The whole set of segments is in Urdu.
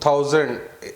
1000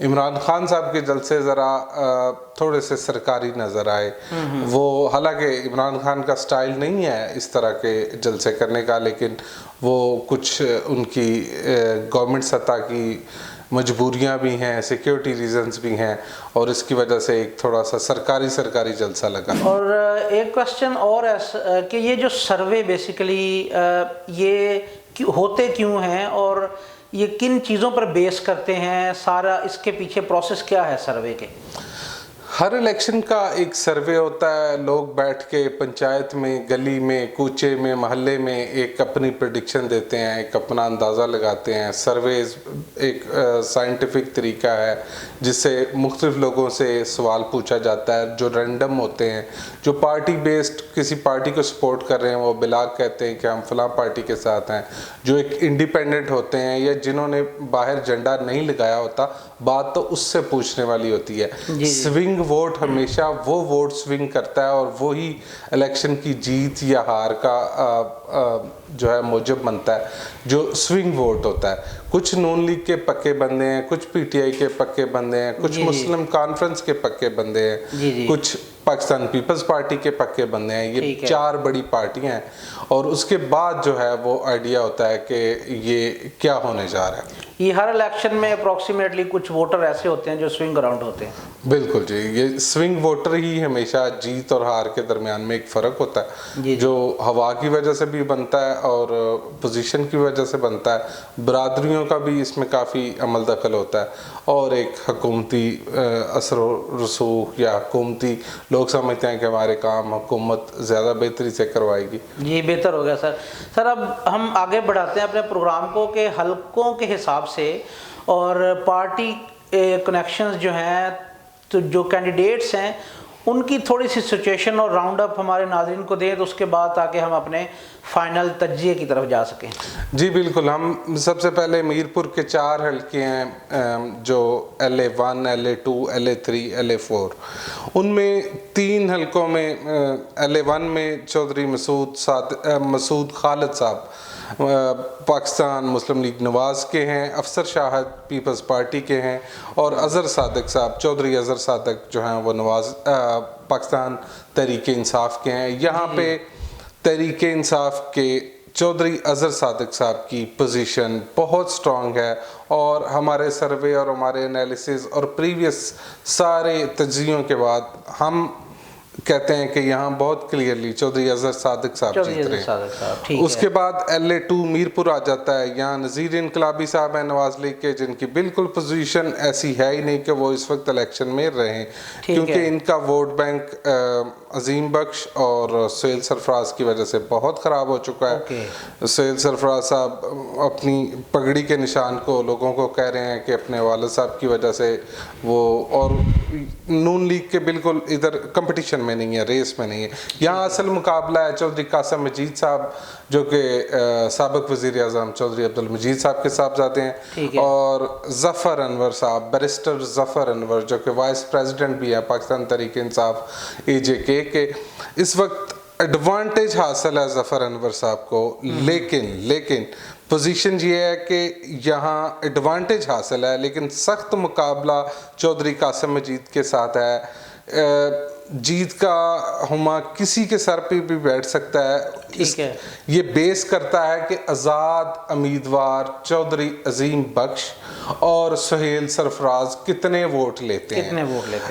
عمران خان صاحب کے جلسے ذرا تھوڑے سے سرکاری نظر آئے. وہ حالانکہ عمران خان کا سٹائل نہیں ہے اس طرح کے جلسے کرنے کا, لیکن وہ کچھ ان کی گورنمنٹ سطح کی مجبوریاں بھی ہیں, سیکیورٹی ریزنز بھی ہیں, اور اس کی وجہ سے ایک تھوڑا سا سرکاری جلسہ لگا. اور ایک کوشچن اور ہے کہ یہ جو سروے بیسیکلی یہ ہوتے کیوں ہیں اور یہ کن چیزوں پر بیس کرتے ہیں, سارا اس کے پیچھے پروسیس کیا ہے سروے کے؟ ہر الیکشن کا ایک سروے ہوتا ہے. لوگ بیٹھ کے پنچایت میں, گلی میں, کوچے میں, محلے میں ایک اپنی پریڈکشن دیتے ہیں, ایک اپنا اندازہ لگاتے ہیں. سرویز ایک سائنٹیفک طریقہ ہے جس سے مختلف لوگوں سے سوال پوچھا جاتا ہے جو رینڈم ہوتے ہیں. جو پارٹی بیسڈ کسی پارٹی کو سپورٹ کر رہے ہیں وہ بلا کہتے ہیں کہ ہم فلاں پارٹی کے ساتھ ہیں. جو ایک انڈیپینڈنٹ ہوتے ہیں یا جنہوں نے باہر جھنڈا نہیں لگایا ہوتا, بات تو اس سے پوچھنے والی ہوتی ہے. سوئنگ ووٹ ہمیشہ وہ ووٹ سوئنگ کرتا ہے اور وہی الیکشن کی جیت یا ہار کا جو ہے موجب بنتا ہے جو سوئنگ ووٹ ہوتا ہے. کچھ نون لیگ کے پکے بندے ہیں, کچھ پی ٹی آئی کے پکے بندے ہیں, کچھ مسلم کانفرنس کے پکے بندے ہیں, کچھ پاکستان پیپلز پارٹی کے پکے بندے ہیں. یہ 4 بڑی پارٹیاں ہیں اور اس کے بعد جو ہے وہ آئیڈیا ہوتا ہے کہ یہ کیا ہونے جا رہا ہے. یہ ہر الیکشن میں اپروکسیمیٹلی کچھ ووٹر ایسے ہوتے ہیں جو سوئنگ اراؤنڈ ہوتے ہیں. بالکل جی, یہ سوئنگ ووٹر ہی ہمیشہ جیت اور ہار کے درمیان میں ایک فرق ہوتا ہے جو ہوا کی وجہ سے بھی بنتا ہے اور پوزیشن کی وجہ سے بنتا ہے. برادریوں کا بھی اس میں کافی عمل دخل ہوتا ہے اور ایک حکومتی اثر و رسوخ یا حکومتی, لوگ سمجھتے ہیں کہ ہمارے کام حکومت زیادہ بہتری سے کروائے گی. جی بہتر ہو گیا سر. اب ہم آگے بڑھاتے ہیں اپنے پروگرام کو کہ حلقوں کے حساب سے اور پارٹی کنیکشنز جو ہیں, تو جو کینڈیڈیٹس ہیں ان کی تھوڑی سی سچویشن اور راؤنڈ اپ ہمارے ناظرین کو دیں, تو اس کے بعد تاکہ ہم اپنے فائنل تجزیے کی طرف جا سکیں. جی بالکل. ہم سب سے پہلے میرپور کے 4 حلقے ہیں جو LA1, LA2, LA3, LA4. ان میں 3 حلقوں میں LA1 میں چودھری مسعود خالد صاحب پاکستان مسلم لیگ نواز کے ہیں, افسر شاہد پیپلز پارٹی کے ہیں, اور اظہر صادق صاحب, چودھری اظہر صادق جو ہیں وہ نواز پاکستان تحریک انصاف کے ہیں. یہاں پہ تحریک انصاف کے چودھری اظہر صادق صاحب کی پوزیشن بہت سٹرونگ ہے, اور ہمارے سروے اور ہمارے انالیسز اور پریویس سارے تجزیوں کے بعد ہم کہتے ہیں کہ یہاں بہت کلیئرلی چودھری اظہر صادق صاحب جیت رہے ہیں. اس کے بعد LA2 میرپور آ جاتا ہے. یہاں نذیر انقلابی صاحب ہیں نواز لیگ کے, جن کی بالکل پوزیشن ایسی ہے ہی نہیں کہ وہ اس وقت الیکشن میں رہیں, کیونکہ ان کا ووٹ بینک عظیم بخش اور سہیل سرفراز کی وجہ سے بہت خراب ہو چکا ہے. سہیل سرفراز صاحب اپنی پگڑی کے نشان کو لوگوں کو کہہ رہے ہیں کہ اپنے والد صاحب کی وجہ سے وہ, اور نون لیگ کے بالکل ادھر کمپٹیشن میں نہیں ہے, ریس میں نہیں ہے. یہاں اصل مقابلہ ہے چودھری قاسم مجید صاحب جو کہ سابق وزیر اعظم چودھری عبدالمجید صاحب کے صاحبزادے ہیں, اور ظفر انور صاحب, بیرسٹر ظفر انور جو کہ وائس پریزیڈنٹ بھی ہے پاکستان تحریک انصاف AJK کے. اس وقت ایڈوانٹیج حاصل ہے ظفر انور صاحب کو, لیکن پوزیشن یہ ہے کہ یہاں ایڈوانٹیج حاصل ہے لیکن سخت مقابلہ چودھری قاسم مجید کے ساتھ ہے. جیت کا ہما کسی کے سر پہ بھی بیٹھ سکتا ہے. یہ بیس کرتا ہے کہ آزاد امیدوار چودھری عظیم بخش اور سہیل سرفراز کتنے ووٹ لیتے ہیں.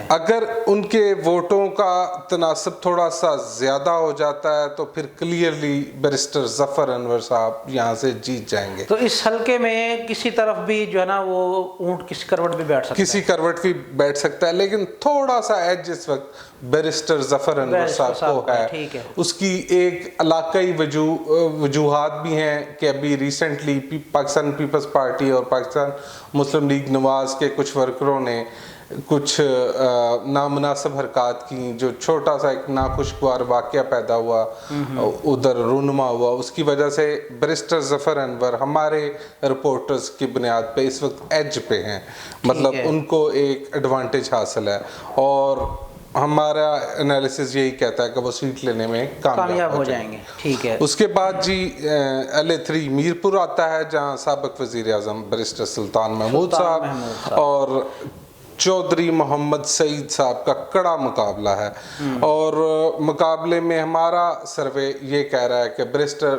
اگر ان کے ووٹوں کا تناسب تھوڑا سا زیادہ ہو جاتا ہے تو پھر کلیئرلی بیرسٹر ظفر انور صاحب یہاں سے جیت جائیں گے. تو اس حلقے میں کسی طرف بھی جو ہے نا وہ اونٹ کسی کروٹ بھی بیٹھ سکتا ہے, کسی کروٹ بھی بیٹھ سکتا ہے, لیکن تھوڑا سا ایج اس وقت بیرسٹر ظفر انور صاحب کو ہے. اس کی ایک علاقائی وجوہات بھی ہیں کہ ابھی ریسنٹلی پاکستان پیپلز پارٹی اور پاکستان مسلم لیگ نواز کے کچھ ورکروں نے کچھ نامناسب حرکات کی, جو چھوٹا سا ایک ناخوشگوار واقعہ پیدا ہوا ادھر رونما ہوا. اس کی وجہ سے بیرسٹر ظفر انور ہمارے رپورٹرز کی بنیاد پہ اس وقت ایج پہ ہیں, مطلب ان کو ایک ایڈوانٹیج حاصل ہے. اور ہمارا انالیسس یہی کہتا ہے کہ وہ سیٹ لینے میں کامیاب ہو جائیں گے. ٹھیک ہے. اس کے بعد جی LA3 میرپور آتا ہے جہاں سابق وزیر اعظم بیرسٹر سلطان محمود صاحب اور چودھری محمد سعید صاحب کا کڑا مقابلہ ہے. اور مقابلے میں ہمارا سروے یہ کہہ رہا ہے کہ بیرسٹر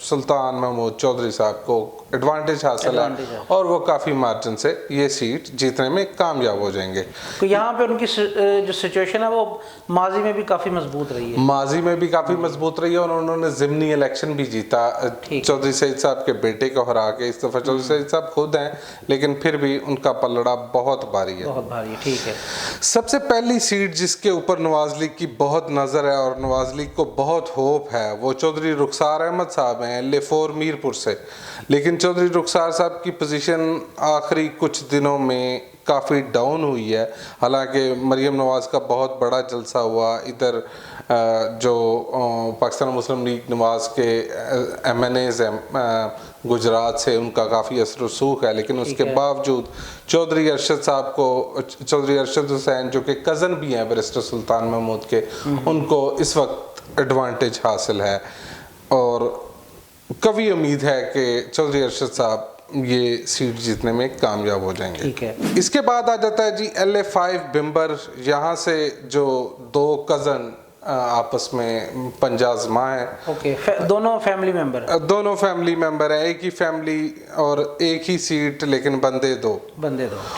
سلطان محمود چودھری صاحب کو ایڈوانٹیج حاصل ہے اور وہ کافی مارجن سے یہ سیٹ جیتنے میں کامیاب ہو جائیں گے. تو یہاں پہ ان کی جو سچویشن ہے وہ ماضی میں بھی کافی مضبوط رہی ہے. ماضی میں بھی کافی مضبوط رہی ہے اور انہوں نے ضمنی الیکشن بھی جیتا چودھری سعید صاحب کے بیٹے کو ہرا کے. اس دفعہ چودھری سعید صاحب خود ہیں لیکن پھر بھی ان کا پلڑا بہت بھاری ہے. بہت بھاری. ٹھیک ہے. سب سے پہلی سیٹ جس کے اوپر نواز لیگ کی بہت نظر ہے اور نواز لیگ کو بہت ہوپ ہے وہ چودھری رخسار احمد صاحب ہیں LA4 میرپور سے. لیکن چودھری رخسار صاحب کی پوزیشن آخری کچھ دنوں میں کافی ڈاؤن ہوئی ہے. حالانکہ مریم نواز کا بہت بڑا جلسہ ہوا ادھر جو پاکستان مسلم لیگ نواز کے MNAs ہیں گجرات سے ان کا کافی اثر و رسوخ ہے. لیکن اس کے باوجود چودھری ارشد صاحب کو چودھری ارشد حسین جو کہ کزن بھی ہیں بیرسٹر سلطان محمود کے ان کو اس وقت ایڈوانٹیج حاصل ہے اور قوی امید ہے کہ چودھری ارشد صاحب یہ سیٹ جیتنے میں کامیاب ہو جائیں گے. ٹھیک ہے. اس کے بعد آ جاتا ہے جی LA5 بمبر. یہاں سے جو دو کزن آپس میں پنجازمہ ہیں. اوکے. دونوں فیملی ممبر ہیں ایک ہی فیملی اور ایک ہی سیٹ لیکن بندے دو.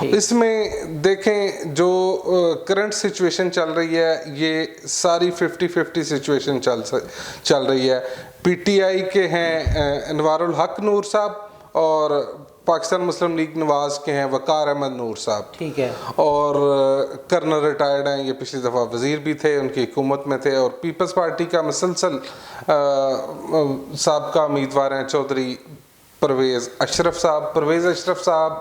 اس میں دیکھیں جو کرنٹ سچویشن چل رہی ہے یہ ساری 50-50 سچویشن چل رہی ہے. PTI کے ہیں انوار الحق نور صاحب اور پاکستان مسلم لیگ نواز کے ہیں وقار احمد نور صاحب. ٹھیک ہے. اور کرنل ریٹائرڈ ہیں یہ پچھلی دفعہ وزیر بھی تھے ان کی حکومت میں تھے. اور پیپلز پارٹی کا مسلسل سابقہ امیدوار ہیں چودھری پرویز اشرف صاحب. پرویز اشرف صاحب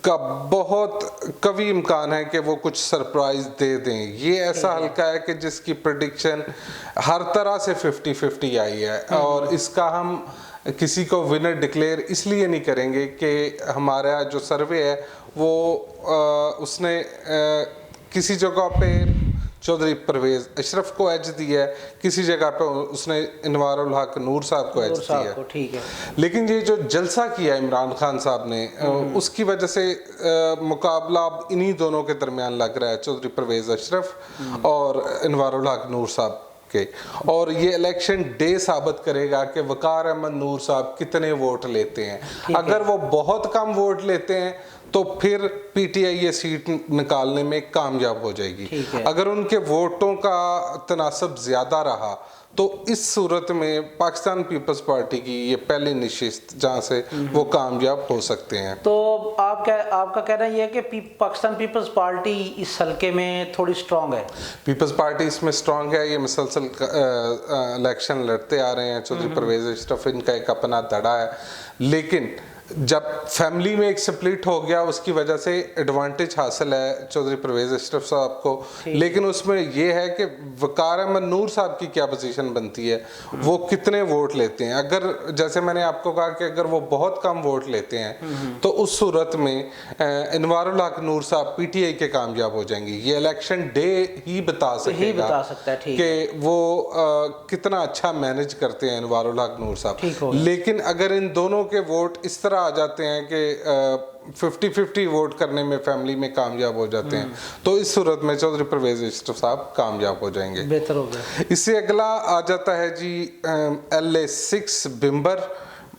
کا بہت قوی امکان ہے کہ وہ کچھ سرپرائز دے دیں. یہ ایسا حلقہ ہے کہ جس کی پریڈکشن ہر طرح سے 50-50 آئی ہے اور اس کا ہم کسی کو ونر ڈکلیئر اس لیے نہیں کریں گے کہ ہمارا جو سروے ہے وہ اس نے کسی جگہ پہ چودھری پرویز اشرف کو ایج دی ہے کسی جگہ پہ اس نے انوار الحق نور صاحب کو ایج دی ہے. ٹھیک ہے. لیکن یہ جو جلسہ کیا عمران خان صاحب نے اس کی وجہ سے مقابلہ اب انہی دونوں کے درمیان لگ رہا ہے چودھری پرویز اشرف اور انوار الحق نور صاحب کے. اور یہ الیکشن ڈے ثابت کرے گا کہ وقار احمد نور صاحب کتنے ووٹ لیتے ہیں. اگر وہ بہت کم ووٹ لیتے ہیں تو پھر PTI یہ سیٹ نکالنے میں کامیاب ہو جائے گی. اگر ان کے ووٹوں کا تناسب زیادہ رہا تو اس صورت میں پاکستان پیپلز پارٹی کی یہ پہلی نشست جہاں سے وہ کامیاب ہو سکتے ہیں. تو آپ کا کہنا یہ ہے کہ پاکستان پیپلز پارٹی اس حلقے میں تھوڑی سٹرونگ ہے. پیپلز پارٹی اس میں سٹرونگ ہے. یہ مسلسل الیکشن لڑتے آ رہے ہیں. چودھری پرویز اشرف ان کا ایک اپنا دڑا ہے. لیکن جب فیملی میں ایک سپلٹ ہو گیا اس کی وجہ سے ایڈوانٹیج حاصل ہے چودھری پرویز اشرف صاحب کو. لیکن اس میں یہ ہے کہ وقار احمد نور صاحب کی کیا پوزیشن بنتی ہے وہ کتنے ووٹ لیتے ہیں. اگر جیسے میں نے آپ کو کہا کہ اگر وہ بہت کم ووٹ لیتے ہیں تو اس صورت میں انوار الحق نور صاحب PTI کے کامیاب ہو جائیں گے. یہ الیکشن ڈے ہی بتا سکتا ہے کہ وہ کتنا اچھا مینج کرتے ہیں انوار الحق نور صاحب. لیکن اگر ان دونوں کے ووٹ اس طرح آ جاتے ہیں کہ 50-50 ووٹ کرنے میں فیملی میں کامیاب ہو جاتے ہیں تو اس صورت میں چودھری پرویز اشرف صاحب کامیاب ہو جائیں گے. بہتر ہو گیا. اس سے اگلا آ جاتا ہے جی LA6 بمبر.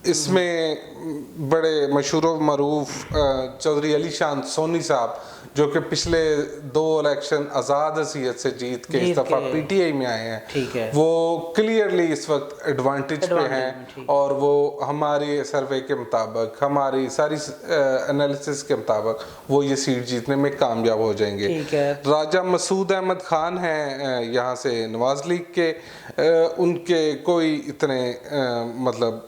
اس میں بڑے مشہور و معروف چودھری علی شان سونی صاحب جو کہ پچھلے 2 الیکشن آزاد حیثیت سے جیت کے اس دفعہ PTI میں آئے ہیں وہ کلیئرلی اس وقت ایڈوانٹیج پہ ہیں اور وہ ہماری سروے کے مطابق ہماری ساری انالیسس کے مطابق وہ یہ سیٹ جیتنے میں کامیاب ہو جائیں گے. راجہ مسعود احمد خان ہیں یہاں سے نواز لیگ کے. ان کے کوئی اتنے مطلب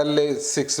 LA6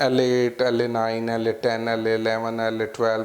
LA8, LA9, LA10, LA11, LA12,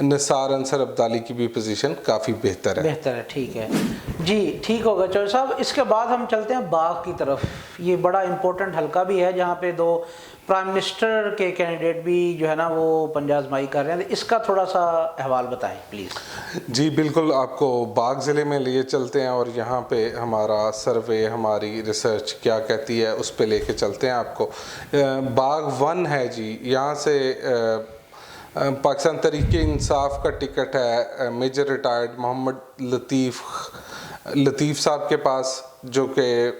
نثار انصر عبدالی کی بھی پوزیشن کافی بہتر ہے. بہتر ہے. ٹھیک ہے جی, ٹھیک ہوگا چوہدری صاحب. اس کے بعد ہم چلتے ہیں باغ کی طرف. یہ بڑا امپورٹنٹ حلقہ بھی ہے جہاں پہ 2 پرائم منسٹر کے کینڈیڈیٹ بھی جو ہے نا وہ پنجہ آزمائی کر رہے ہیں. اس کا تھوڑا سا احوال بتائیں پلیز. جی بالکل, آپ کو باغ ضلع میں لیے چلتے ہیں اور یہاں پہ ہمارا سروے, ہماری ریسرچ کیا کہتی ہے اس پہ لے کے چلتے ہیں آپ کو. باغ 1 ہے جی, یہاں سے پاکستان تحریک انصاف کا ٹکٹ ہے میجر ریٹائرڈ محمد لطیف صاحب کے پاس, جو کہ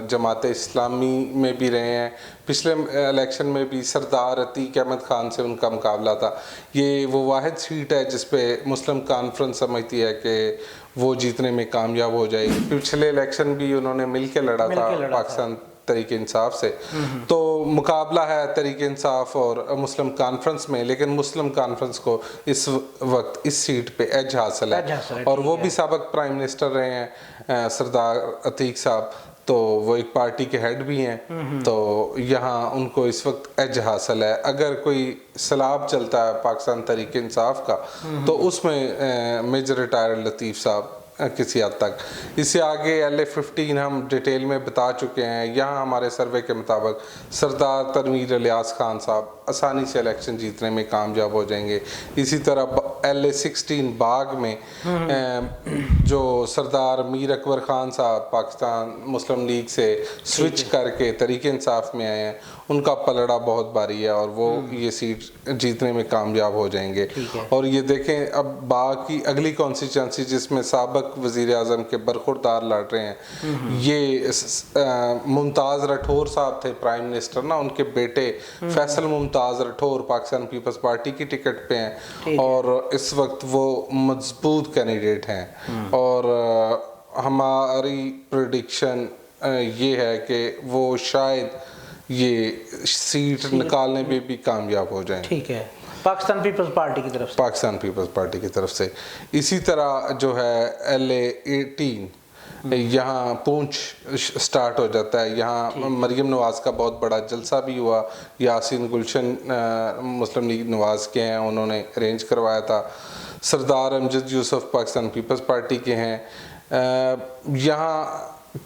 جماعت اسلامی میں بھی رہے ہیں. پچھلے الیکشن میں بھی سردار عتیق احمد خان سے ان کا مقابلہ تھا. یہ وہ واحد سیٹ ہے جس پہ مسلم کانفرنس سمجھتی ہے کہ وہ جیتنے میں کامیاب ہو جائے گی. پچھلے الیکشن بھی انہوں نے مل کے لڑا تھا پاکستان تحریک انصاف سے. تو مقابلہ ہے تحریک انصاف اور مسلم کانفرنس میں, لیکن مسلم کانفرنس کو اس وقت اس سیٹ پہ ایج حاصل ہے, اور وہ بھی سابق پرائم منسٹر رہے ہیں سردار عتیق صاحب, تو وہ ایک پارٹی کے ہیڈ بھی ہیں. تو یہاں ان کو اس وقت ایج حاصل ہے. اگر کوئی سلاب چلتا ہے پاکستان تحریک انصاف کا تو اس میں میجر ریٹائرڈ لطیف صاحب کسی حد تک. اس سے آگے LA-15 ہم ڈیٹیل میں بتا چکے ہیں. یہاں ہمارے سروے کے مطابق سردار تنویر الیاس خان صاحب آسانی سے الیکشن جیتنے میں کامیاب ہو جائیں گے. اسی طرح LA-16 باغ میں جو سردار میر اکبر خان صاحب پاکستان مسلم لیگ سے سوئچ کر کے تحریک انصاف میں آئے ہیں, ان کا پلڑا بہت بھاری ہے اور وہ یہ سیٹ جیتنے میں کامیاب ہو جائیں گے. اور یہ دیکھیں اب باغ کی اگلی کانسٹیچوئنسی جس میں سابق وزیر اعظم کے برخوردار لڑ رہے ہیں, یہ ممتاز راٹھور صاحب تھے پرائم منسٹر نا, ان کے بیٹے فیصل ممتاز راٹھور پاکستان پیپلز پارٹی کی ٹکٹ پہ ہیں, اور اس وقت وہ مضبوط کینڈیڈیٹ ہیں. اور ہماری پریڈکشن یہ ہے کہ وہ شاید یہ سیٹ نکالنے میں بھی کامیاب ہو جائیں. ٹھیک ہے, پاکستان پیپلز پارٹی کی طرف سے. پاکستان پیپلز پارٹی کی طرف سے. اسی طرح جو ہے LA-18 یہاں پونچھ سٹارٹ ہو جاتا ہے. یہاں مریم نواز کا بہت بڑا جلسہ بھی ہوا. یاسین گلشن مسلم لیگ نواز کے ہیں, انہوں نے ارینج کروایا تھا. سردار امجد یوسف پاکستان پیپلز پارٹی کے ہیں. یہاں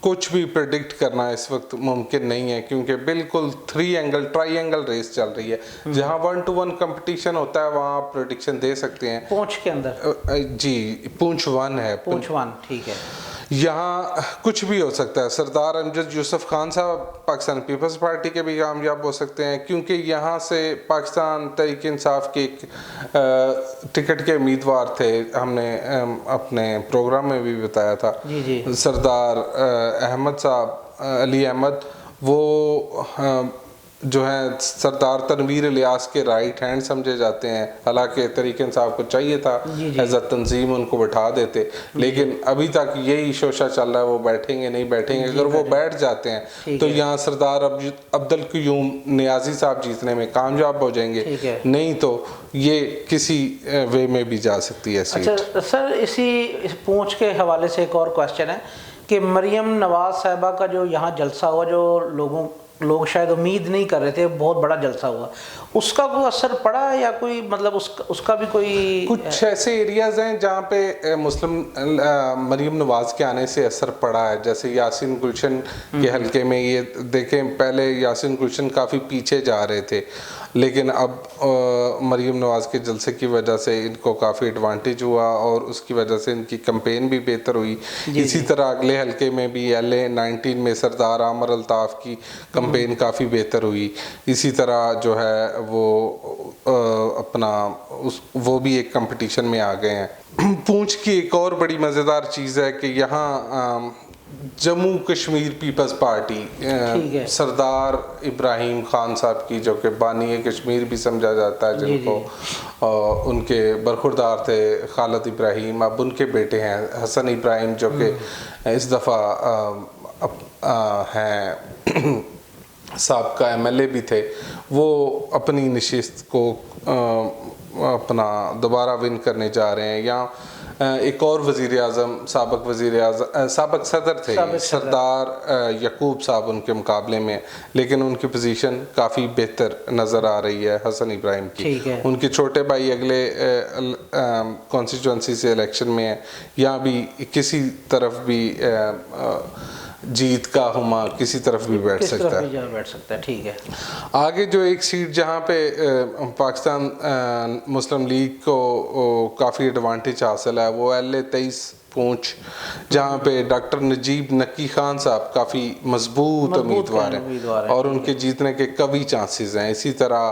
کچھ بھی پریڈکٹ کرنا اس وقت ممکن نہیں ہے, کیونکہ بالکل ٹرائی اینگل ریس چل رہی ہے. جہاں 1-to-1 کمپٹیشن ہوتا ہے وہاں آپ پریڈکشن دے سکتے ہیں. پونچھ کے اندر جی پونچھ 1 ہے. پونچھ 1 ٹھیک ہے. یہاں کچھ بھی ہو سکتا ہے. سردار امجد یوسف خان صاحب پاکستان پیپلز پارٹی کے بھی کامیاب ہو سکتے ہیں, کیونکہ یہاں سے پاکستان تحریک انصاف کے ایک ٹکٹ کے امیدوار تھے, ہم نے اپنے پروگرام میں بھی بتایا تھا. سردار احمد صاحب علی احمد, وہ جو ہیں سردار تنویر الیاس کے رائٹ ہینڈ سمجھے جاتے ہیں. حالانکہ تحریک انصاف کو چاہیے تھا ایز اے تنظیم ان کو بٹھا دیتے, لیکن ابھی تک یہی شوشہ چل رہا ہے وہ بیٹھیں گے نہیں بیٹھیں گے. اگر وہ بیٹھ جاتے ہیں تو یہاں سردار عبدالقیوم نیازی صاحب جیتنے میں کامیاب ہو جائیں گے, نہیں تو یہ کسی وے میں بھی جا سکتی ہے سیٹ. اچھا سر, اسی پونچھ کے حوالے سے ایک اور کوشچن ہے کہ مریم نواز صاحبہ کا جو یہاں جلسہ ہوا, جو لوگ شاید امید نہیں کر رہے تھے, بہت بڑا جلسہ ہوا, اس کا کوئی اثر پڑا ہے یا کوئی مطلب اس کا بھی کوئی کچھ ایسے ایریاز ہیں جہاں پہ مریم نواز کے آنے سے اثر پڑا ہے. جیسے یاسین گلشن کے حلقے میں یہ دیکھیں, پہلے یاسین گلشن کافی پیچھے جا رہے تھے, لیکن اب مریم نواز کے جلسے کی وجہ سے ان کو کافی ایڈوانٹیج ہوا اور اس کی وجہ سے ان کی کمپین بھی بہتر ہوئی. اسی طرح اگلے حلقے میں بھی LA-19 میں سردار عامر الطاف کی کمپین کافی بہتر ہوئی. اسی طرح جو ہے وہ بھی ایک کمپٹیشن میں آ گئے ہیں. پونچھ کی ایک اور بڑی مزیدار چیز ہے کہ یہاں جموں کشمیر پیپلز پارٹی سردار ابراہیم خان صاحب کی, جو کہ بانی کشمیر بھی سمجھا جاتا ہے, جن کو ان کے برخوردار تھے خالد ابراہیم, اب ان کے بیٹے ہیں حسن ابراہیم, جو کہ اس دفعہ ہیں سابقہ MLA بھی تھے. وہ اپنی نشست کو اپنا دوبارہ ون کرنے جا رہے ہیں. یہاں ایک اور وزیر اعظم سابق صدر تھے سردار یعقوب صاحب ان کے مقابلے میں، لیکن ان کی پوزیشن کافی بہتر نظر آ رہی ہے حسن ابراہیم کی. ان کے چھوٹے بھائی اگلے کانسٹیچوئنسی سے الیکشن میں ہیں، یہاں بھی کسی طرف بھی جیت کا ہما کسی طرف بھی بیٹھ سکتا ہے. ٹھیک ہے. آگے جو ایک سیٹ جہاں پہ پاکستان مسلم لیگ کو کافی ایڈوانٹیج حاصل ہے وہ LA-23 پونچھ، جہاں پہ ڈاکٹر نجیب نکی خان صاحب کافی مضبوط امیدوار ہیں اور ان کے جیتنے کے قوی چانسز ہیں. اسی طرح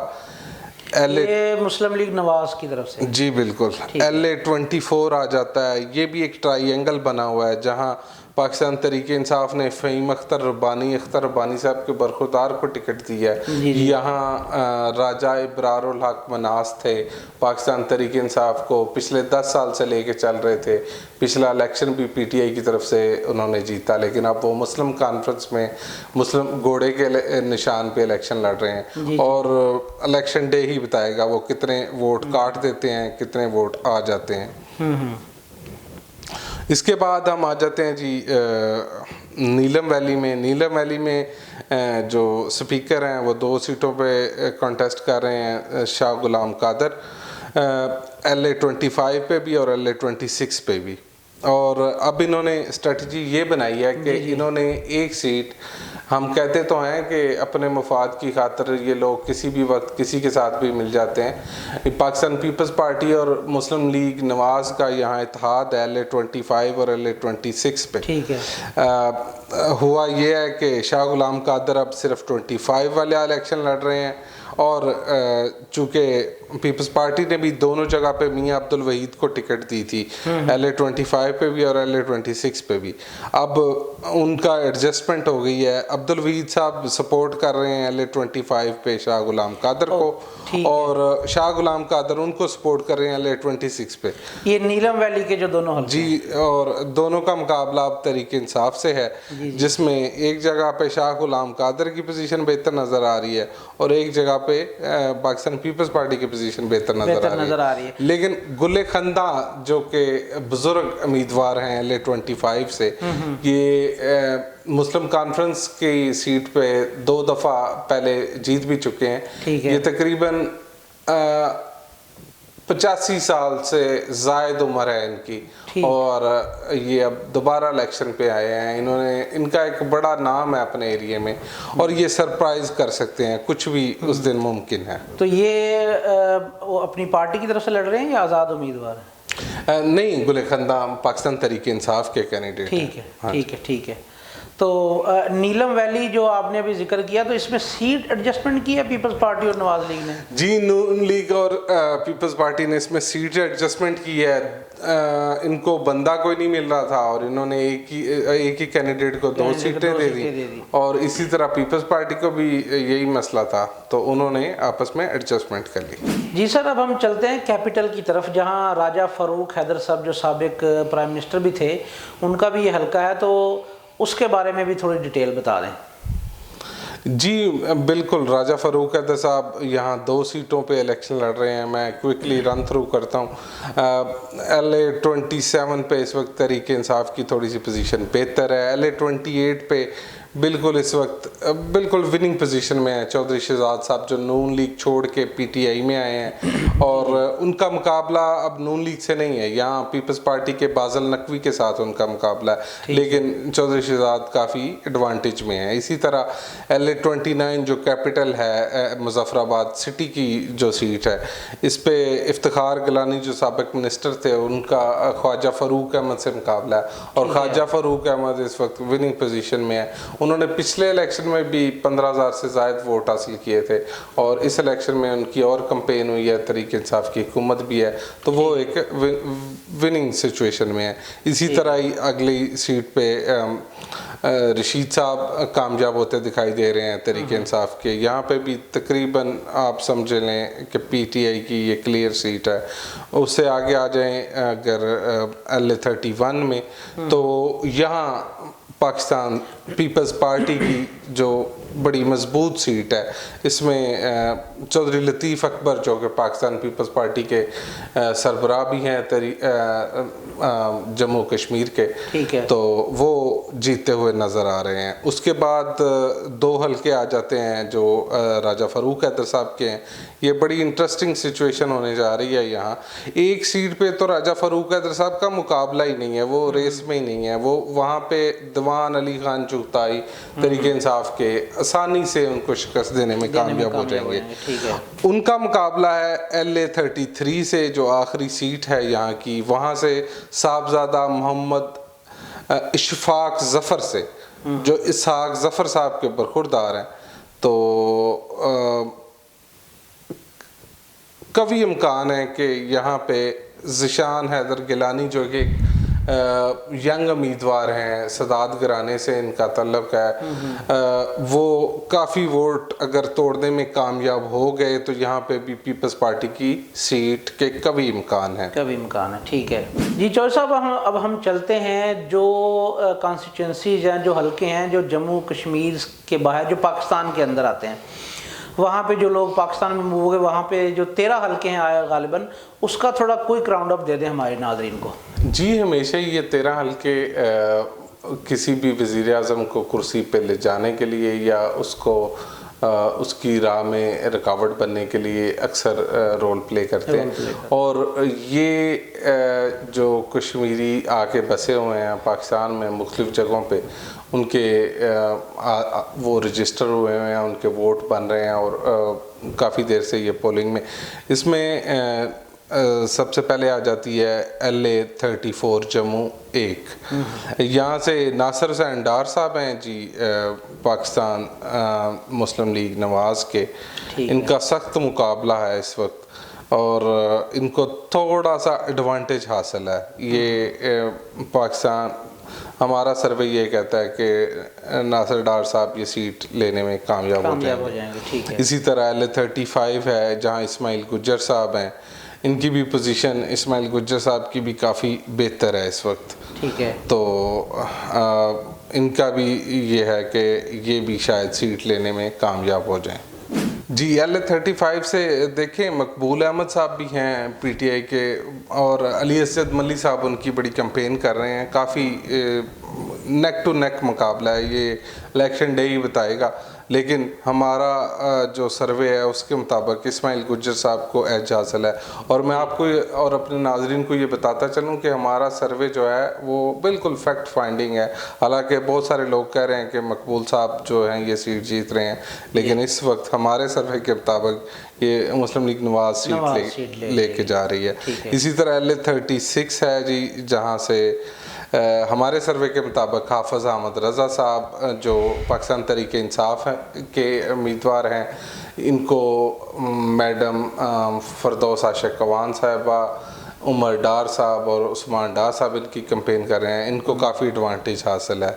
مسلم لیگ نواز کی طرف سے، جی بالکل، LA-24 آ جاتا ہے. یہ بھی ایک ٹرائی اینگل بنا ہوا ہے جہاں پاکستان تحریک انصاف نے فہیم اختر ربانی صاحب کے برخودار کو ٹکٹ دی ہے. یہاں راجہ ابرار الحق مناس تھے، پاکستان تحریک انصاف کو پچھلے 10 سال سے لے کے چل رہے تھے. پچھلا الیکشن بھی PTI کی طرف سے انہوں نے جیتا، لیکن اب وہ مسلم کانفرنس میں مسلم گھوڑے کے نشان پہ الیکشن لڑ رہے ہیں اور الیکشن ڈے ہی بتائے گا وہ کتنے ووٹ کاٹ دیتے ہیں، کتنے ووٹ آ جاتے ہیں. اس کے بعد ہم آ جاتے ہیں جی نیلم ویلی میں جو سپیکر ہیں وہ 2 سیٹوں پہ کانٹیسٹ کر رہے ہیں، شاہ غلام قادر LA-25 پہ بھی اور LA-26 پہ بھی. اور اب انہوں نے اسٹریٹجی یہ بنائی ہے کہ انہوں نے ایک سیٹ، ہم کہتے تو ہیں کہ اپنے مفاد کی خاطر یہ لوگ کسی بھی وقت کسی کے ساتھ بھی مل جاتے ہیں. پاکستان پیپلز پارٹی اور مسلم لیگ نواز کا یہاں اتحاد ہے LA-25 اور LA-26 پہ. ٹھیک ہے. ہوا یہ ہے کہ شاہ غلام قادر اب صرف 25 والے الیکشن لڑ رہے ہیں اور چونکہ پیپلز پارٹی نے بھی دونوں جگہ پہ میاں عبد الوحید کو ٹکٹ دی تھی، LA-25 پہ بھی اور LA-26 پہ بھی. اب ان کا ایڈجسٹمنٹ ہو گئی ہے. عبد الوحید صاحب سپورٹ کر رہے ہیں LA-25 پہ شاہ غلام قادر کو اور شاہ غلام قادر ان کو سپورٹ کر رہے ہیں LA-26 پہ. یہ نیلم ویلی کے جو دونوں حلقے جی، اور دونوں کا مقابلہ اب تحریک انصاف سے ہے، جس میں ایک جگہ پہ شاہ غلام قادر کی پوزیشن بہتر نظر آ رہی ہے اور ایک جگہ پہ پاکستان پیپلز پارٹی کی پوزیشن بہتر نظر آ رہی ہے. لیکن گل خندہ جو کہ بزرگ امیدوار ہیں LA-25 سے، یہ مسلم کانفرنس کی سیٹ پہ 2 دفعہ پہلے جیت بھی چکے ہیں. یہ تقریباً 85 سال سے زائد عمر ہے ان کی اور یہ اب دوبارہ الیکشن پہ آئے ہیں. ان کا ایک بڑا نام ہے اپنے ایریے میں اور یہ سرپرائز کر سکتے ہیں، کچھ بھی اس دن ممکن ہے. تو یہ وہ اپنی پارٹی کی طرف سے لڑ رہے ہیں یا آزاد امیدوار ہیں؟ نہیں، گل خندہ پاکستان تحریک انصاف کے کینڈیڈیٹ ہیں. ٹھیک ہے. تو نیلم ویلی جو آپ نے ابھی ذکر کیا، تو اس میں سیٹ ایڈجسٹمنٹ کی ہے پیپلز پارٹی اور نواز لیگ نے؟ جی، نون لیگ اور پیپلز پارٹی نے اس میں سیٹ ایڈجسٹمنٹ کی ہے. ان کو بندہ کوئی نہیں مل رہا تھا اور انہوں نے ایک ہی کینڈیڈیٹ کو 2 سیٹیں دے دی اور اسی طرح پیپلز پارٹی کو بھی یہی مسئلہ تھا تو انہوں نے آپس میں ایڈجسٹمنٹ کر لی. جی سر، اب ہم چلتے ہیں کیپٹل کی طرف، جہاں راجہ فاروق حیدر صاحب جو سابق پرائم منسٹر بھی تھے، ان کا بھی یہ حلقہ ہے، تو اس کے بارے میں بھی تھوڑی ڈیٹیل بتا دیں. جی بالکل، راجہ فاروق حیدر صاحب یہاں 2 سیٹوں پہ الیکشن لڑ رہے ہیں. میں کوئکلی رن تھرو کرتا ہوں. LA-27 پہ اس وقت تحریک انصاف کی تھوڑی سی پوزیشن بہتر ہے. LA-28 پہ بالکل اس وقت بالکل وننگ پوزیشن میں ہے چودھری شہزاد صاحب جو نون لیگ چھوڑ کے PTI میں آئے ہیں اور ان کا مقابلہ اب نون لیگ سے نہیں ہے، یہاں پیپلز پارٹی کے بازل نقوی کے ساتھ ان کا مقابلہ ہے، لیکن چودھری شہزاد کافی ایڈوانٹیج میں ہے. اسی طرح LA-29 جو کیپٹل ہے مظفر آباد سٹی کی جو سیٹ ہے، اس پہ افتخار گیلانی جو سابق منسٹر تھے ان کا خواجہ فاروق احمد سے مقابلہ ہے اور خواجہ فاروق احمد اس وقت وننگ پوزیشن میں ہے. انہوں نے پچھلے الیکشن میں بھی 15,000 سے زائد ووٹ حاصل کیے تھے اور اس الیکشن میں ان کی اور کمپین ہوئی ہے، تحریک انصاف کی حکومت بھی ہے، تو وہ ایک وننگ سچویشن میں ہے. اسی طرح ہی اگلی سیٹ پہ رشید صاحب کامیاب ہوتے دکھائی دے رہے ہیں تحریک انصاف کے. یہاں پہ بھی تقریباً آپ سمجھ لیں کہ PTI کی یہ کلیئر سیٹ ہے. اس سے آگے آ جائیں اگر LA-31 میں، تو یہاں پاکستان پیپلز پارٹی کی جو بڑی مضبوط سیٹ ہے. اس میں چودھری لطیف اکبر جو کہ پاکستان پیپلز پارٹی کے سربراہ بھی ہیں جموں کشمیر کے, تو وہ جیتے ہوئے نظر آ رہے ہیں. اس کے بعد 2 حلقے آ جاتے ہیں جو راجہ فاروق حیدر صاحب کے ہیں. یہ بڑی انٹرسٹنگ سچویشن ہونے جا رہی ہے. یہاں ایک سیٹ پہ تو راجہ فاروق حیدر صاحب کا مقابلہ ہی نہیں ہے, وہ ریس میں ہی نہیں ہے. وہ وہاں پہ دیوان علی خان چغتائی تحریک انصاف کے آسانی سے ان کو شکست دینے میں کامیاب ہو جائیں گے. ان کا مقابلہ ہے LA-33 سے جو آخری سیٹ ہے یہاں کی, وہاں سے صاحبزادہ محمد اشفاق ظفر سے جو اسحاق ظفر صاحب کے برخوردار ہیں. تو قوی امکان ہے کہ یہاں پہ ذیشان حیدر گیلانی جو کہ ینگ امیدوار ہیں, سادات گھرانے سے ان کا تعلق ہے, وہ کافی ووٹ اگر توڑنے میں کامیاب ہو گئے تو یہاں پہ بھی پیپلز پارٹی کی سیٹ کے قوی امکان ہے. ٹھیک ہے جی چودھری صاحب. اب ہم چلتے ہیں جو کانسٹیچوئنسیز ہیں, جو حلقے ہیں جو جموں کشمیر کے باہر جو پاکستان کے اندر آتے ہیں, وہاں پہ جو لوگ پاکستان میں موو ہو گئے, وہاں پہ جو 13 حلقے ہیں آئے غالباً, اس کا تھوڑا کوئک راؤنڈ اپ دے دیں ہمارے ناظرین کو. جی ہمیشہ یہ 13 حلقے کسی بھی وزیر اعظم کو کرسی پہ لے جانے کے لیے یا اس کی راہ میں رکاوٹ بننے کے لیے اکثر رول پلے کرتے ہیں. اور یہ جو کشمیری آ کے بسے ہوئے ہیں پاکستان میں مختلف جگہوں پہ, ان کے وہ رجسٹر ہوئے ہیں, ان کے ووٹ بن رہے ہیں اور کافی دیر سے یہ پولنگ میں. اس میں سب سے پہلے آ جاتی ہے LA-34 جموں 1. یہاں سے ناصر حسین ڈار صاحب ہیں جی پاکستان مسلم لیگ نواز کے, ان کا سخت مقابلہ ہے اس وقت اور ان کو تھوڑا سا ایڈوانٹیج حاصل ہے. یہ پاکستان ہمارا سروے یہ کہتا ہے کہ ناصر ڈار صاحب یہ سیٹ لینے میں کامیاب ہو جائیں گے. اسی طرح LA-35 ہے جہاں اسماعیل گجر صاحب ہیں, ان کی بھی پوزیشن اسماعیل گجر صاحب کی بھی کافی بہتر ہے اس وقت. تو ان کا بھی یہ ہے کہ یہ بھی شاید سیٹ لینے میں کامیاب ہو جائیں. جی LA-35 سے دیکھیں مقبول احمد صاحب بھی ہیں PTI کے, اور علی اسد ملی صاحب ان کی بڑی کمپین کر رہے ہیں. کافی نیک ٹو نیک مقابلہ ہے, یہ الیکشن ڈے ہی بتائے گا, لیکن ہمارا جو سروے ہے اس کے مطابق اسماعیل گجر صاحب کو ایج حاصل ہے. اور میں آپ کو اور اپنے ناظرین کو یہ بتاتا چلوں کہ ہمارا سروے جو ہے وہ بالکل فیکٹ فائنڈنگ ہے. حالانکہ بہت سارے لوگ کہہ رہے ہیں کہ مقبول صاحب جو ہیں یہ سیٹ جیت رہے ہیں, لیکن اس وقت ہمارے سروے کے مطابق یہ مسلم لیگ نواز سیٹ لے کے جا رہی ہے. اسی طرح LA-36 ہے جی, جہاں سے ہمارے سروے کے مطابق حافظ احمد رضا صاحب جو پاکستان تحریک انصاف کے امیدوار ہیں, ان کو میڈم فردوس عاشق کوان صاحبہ, عمر ڈار صاحب اور عثمان ڈار صاحب ان کی کمپین کر رہے ہیں. ان کو کافی ایڈوانٹیج حاصل ہے.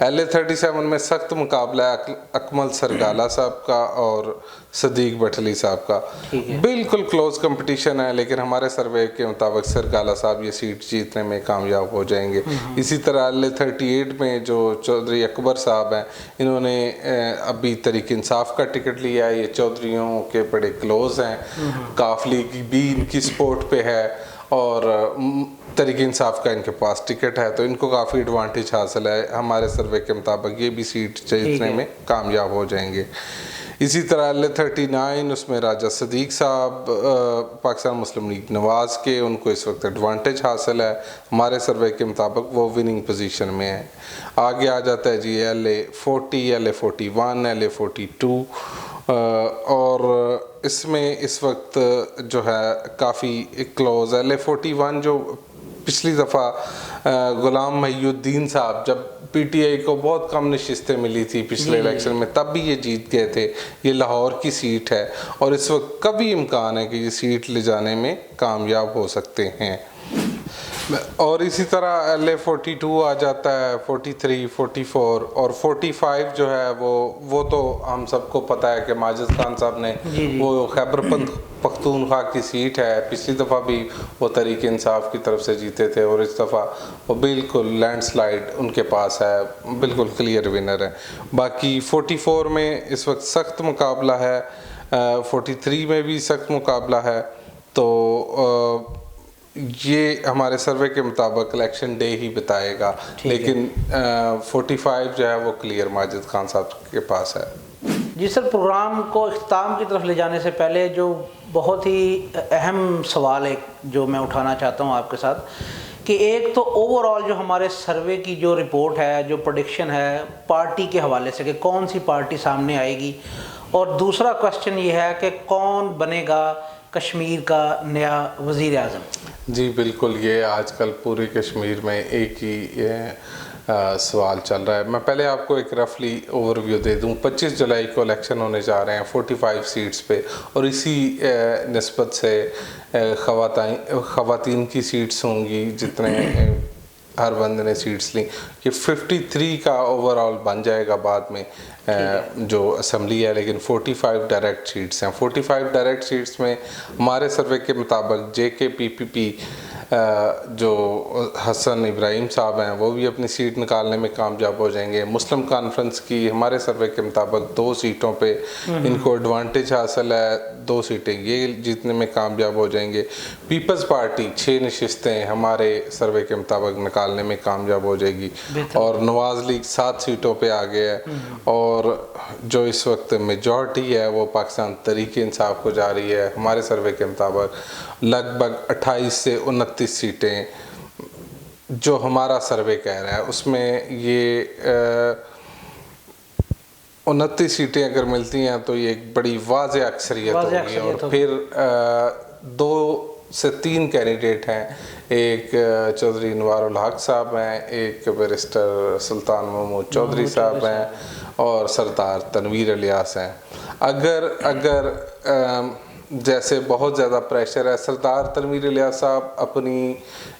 LA-37 میں سخت مقابلہ ہے اکمل سرگالہ صاحب کا اور صدیق بٹھلی صاحب کا. بالکل کلوز کمپٹیشن ہے, لیکن ہمارے سروے کے مطابق سرگالہ صاحب یہ سیٹ جیتنے میں کامیاب ہو جائیں گے. اسی طرح LA-38 میں جو چودھری اکبر صاحب ہیں, انہوں نے ابھی تحریک انصاف کا ٹکٹ لیا ہے. یہ چودھریوں کے بڑے کلوز ہیں, کاف لیگ بھی ان کی سپورٹ پہ ہے اور تحریک انصاف کا ان کے پاس ٹکٹ ہے, تو ان کو کافی ایڈوانٹیج حاصل ہے. ہمارے سروے کے مطابق یہ بھی سیٹ جیتنے میں کامیاب ہو جائیں گے. اسی طرح LA-39 اس میں راجہ صدیق صاحب پاکستان مسلم لیگ نواز کے, ان کو اس وقت ایڈوانٹیج حاصل ہے. ہمارے سروے کے مطابق وہ وننگ پوزیشن میں ہے. آگے آ جاتا ہے جی LA-40, LA-41, LA-42, اور اس میں اس وقت جو ہے کافی کلوز. LA-41 جو پچھلی دفعہ غلام محی الدین صاحب جب PTI کو بہت کم نشستیں ملی تھی پچھلے الیکشن میں, تب بھی یہ جیت گئے تھے. یہ لاہور کی سیٹ ہے اور اس وقت کبھی امکان ہے کہ یہ سیٹ لے جانے میں کامیاب ہو سکتے ہیں. اور اسی طرح LA-42 آ جاتا ہے, 43, 44 اور 45 جو ہے وہ تو ہم سب کو پتہ ہے کہ ماجد خان صاحب نے وہ خیبر پختونخوا کی سیٹ ہے, پچھلی دفعہ بھی وہ تحریک انصاف کی طرف سے جیتے تھے اور اس دفعہ وہ بالکل لینڈ سلائیڈ ان کے پاس ہے, بالکل کلیئر ونر ہے. باقی 44 میں اس وقت سخت مقابلہ ہے, 43 میں بھی سخت مقابلہ ہے. تو یہ ہمارے سروے کے مطابق الیکشن ڈے ہی بتائے گا, لیکن 45 جو ہے وہ کلیئر ماجد خان صاحب کے پاس ہے. جی سر, پروگرام کو اختتام کی طرف لے جانے سے پہلے جو بہت ہی اہم سوال ہے جو میں اٹھانا چاہتا ہوں آپ کے ساتھ, کہ ایک تو اوور آل جو ہمارے سروے کی جو رپورٹ ہے, جو پریڈکشن ہے پارٹی کے حوالے سے کہ کون سی پارٹی سامنے آئے گی, اور دوسرا کوشچن یہ ہے کہ کون بنے گا کشمیر کا نیا وزیر اعظم. جی بالکل, یہ آج کل پوری کشمیر میں ایک ہی سوال چل رہا ہے. میں پہلے آپ کو ایک رفلی اوور ویو دے دوں. 25 جولائی کو الیکشن ہونے جا رہے ہیں 45 سیٹس پہ, اور اسی نسبت سے خواتین کی سیٹس ہوں گی جتنے ہر بندے نے سیٹس لیں. یہ 53 کا اوور آل بن جائے گا بعد میں جو اسمبلی ہے, لیکن 45 ڈائریکٹ سیٹس ہیں. 45 ڈائریکٹ سیٹس میں ہمارے سروے کے مطابق JKPPP جو حسن ابراہیم صاحب ہیں وہ بھی اپنی سیٹ نکالنے میں کامیاب ہو جائیں گے. مسلم کانفرنس کی ہمارے سروے کے مطابق 2 سیٹوں پہ ان کو ایڈوانٹیج حاصل ہے, 2 سیٹیں یہ جیتنے میں کامیاب ہو جائیں گے. پیپلز پارٹی 6 نشستیں ہمارے سروے کے مطابق نکالنے میں کامیاب ہو جائے گی, اور نواز لیگ 7 سیٹوں پہ آ گیا ہے, اور جو اس وقت میجورٹی ہے وہ پاکستان تحریک انصاف کو جا رہی ہے. ہمارے سروے کے مطابق لگ بھگ 28 سے 29 سیٹیں جو ہمارا سروے کہہ رہا ہے, اس میں یہ 29 سیٹیں اگر ملتی ہیں تو یہ ایک بڑی واضح اکثریت ہوگی. اور پھر 2 سے 3 کینڈیڈیٹ ہیں, ایک چودھری انوار الحق صاحب ہیں, ایک بیرسٹر سلطان محمود چودھری صاحب ہیں, اور سردار تنویر الیاس ہیں. اگر جیسے بہت زیادہ پریشر ہے, سردار تنویر الیاس صاحب اپنی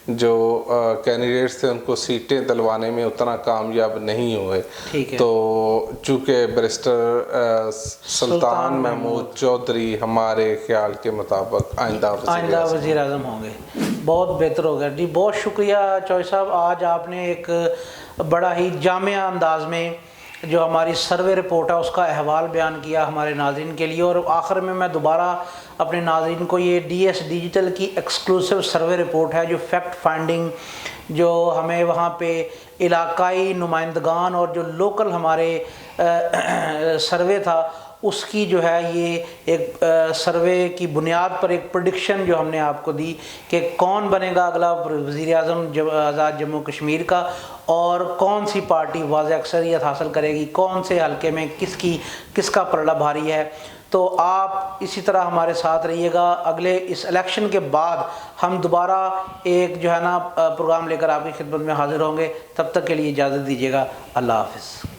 جو کینڈیڈیٹس تھے ان کو سیٹیں دلوانے میں اتنا کامیاب نہیں ہوئے, تو چونکہ بیرسٹر سلطان محمود چودھری ہمارے خیال کے مطابق آئندہ وزیر اعظم ہوں گے. بہت بہتر ہو گیا جی, بہت شکریہ چوہے صاحب. آج آپ نے ایک بڑا ہی جامع انداز میں جو ہماری سروے رپورٹ ہے اس کا احوال بیان کیا ہمارے ناظرین کے لیے. اور آخر میں دوبارہ اپنے ناظرین کو یہ DS ڈیجیٹل کی ایکسکلوسیو سروے رپورٹ ہے, جو فیکٹ فائنڈنگ جو ہمیں وہاں پہ علاقائی نمائندگان اور جو لوکل ہمارے سروے تھا اس کی جو ہے یہ ایک سروے کی بنیاد پر ایک پریڈکشن جو ہم نے آپ کو دی کہ کون بنے گا اگلا وزیر اعظم آزاد جموں کشمیر کا, اور کون سی پارٹی واضح اکثریت حاصل کرے گی, کون سے حلقے میں کس کا پلڑا بھاری ہے. تو آپ اسی طرح ہمارے ساتھ رہیے گا. اگلے اس الیکشن کے بعد ہم دوبارہ ایک جو ہے نا پروگرام لے کر آپ کی خدمت میں حاضر ہوں گے. تب تک کے لیے اجازت دیجیے گا. اللہ حافظ.